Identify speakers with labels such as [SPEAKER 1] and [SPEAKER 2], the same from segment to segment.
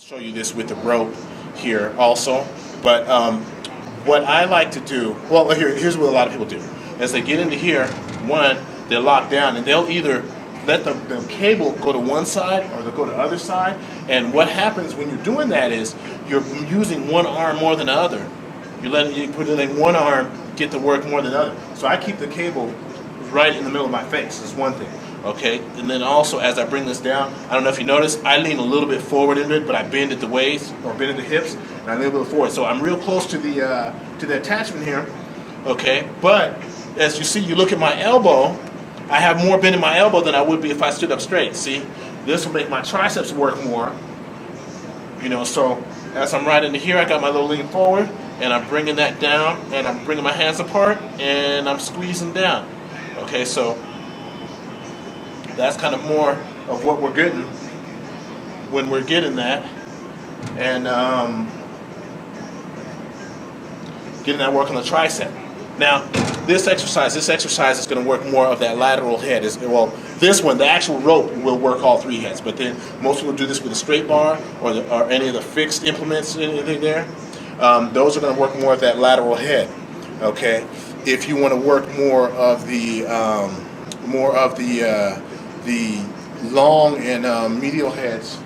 [SPEAKER 1] Show you this with the rope here also. But what I like to do, well, here's what a lot of people do. As they get into here, one, they're locked down, and they'll either let the cable go to one side or they'll go to the other side. And what happens when you're doing that is you're using one arm more than the other. You put it in one arm, get to work more than the other. So I keep the cable right in the middle of my face. Is one thing. Okay, and then also as I bring this down, I don't know if you notice, I lean a little bit forward into it, but I bend at the waist or bend at the hips, and I lean a little forward. So I'm real close to the attachment here. Okay, but as you see, you look at my elbow, I have more bend in my elbow than I would be if I stood up straight. See, this will make my triceps work more. You know, so as I'm right into here, I got my little lean forward, and I'm bringing that down, and I'm bringing my hands apart, and I'm squeezing down. Okay, so that's kind of more of what we're getting when we're getting that, and getting that work on the tricep. Now, this exercise is going to work more of that lateral head. Well, this one, the actual rope, will work all three heads. But then most people do this with a straight bar or any of the fixed implements, anything there. Those are going to work more of that lateral head. Okay, if you want to work more of the long and medial heads,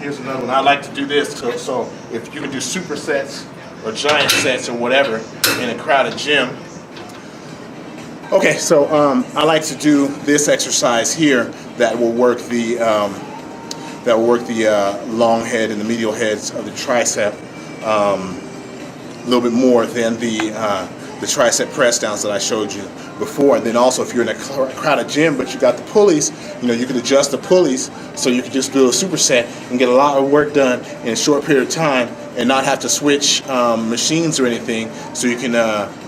[SPEAKER 1] here's another one. I like to do this, so if you can do supersets or giant sets or whatever in a crowded gym. Okay, so I like to do this exercise here that will work the long head and the medial heads of the tricep a little bit more than the tricep press downs that I showed you before. And then also, if you're in a crowded gym but you got the pulleys, you can adjust the pulleys so you can just do a superset and get a lot of work done in a short period of time and not have to switch machines or anything, so you can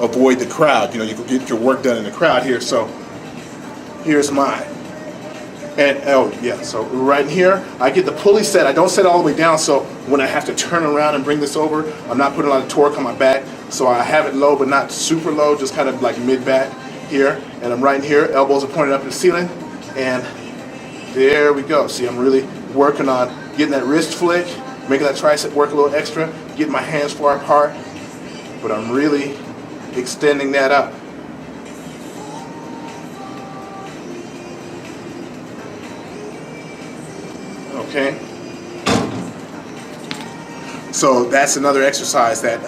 [SPEAKER 1] avoid the crowd. You can get your work done in the crowd here. So here's mine. And so right in here, I get the pulley set. I don't set it all the way down, so when I have to turn around and bring this over, I'm not putting a lot of torque on my back. So I have it low, but not super low, just kind of like mid-back here. And I'm right in here, elbows are pointed up to the ceiling, and there we go. See, I'm really working on getting that wrist flick, making that tricep work a little extra, getting my hands far apart, but I'm really extending that up. Okay, so that's another exercise that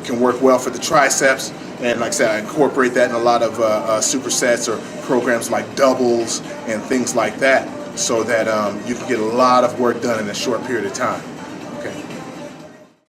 [SPEAKER 1] can work well for the triceps, and like I said, I incorporate that in a lot of supersets or programs like doubles and things like that, so that you can get a lot of work done in a short period of time. Okay.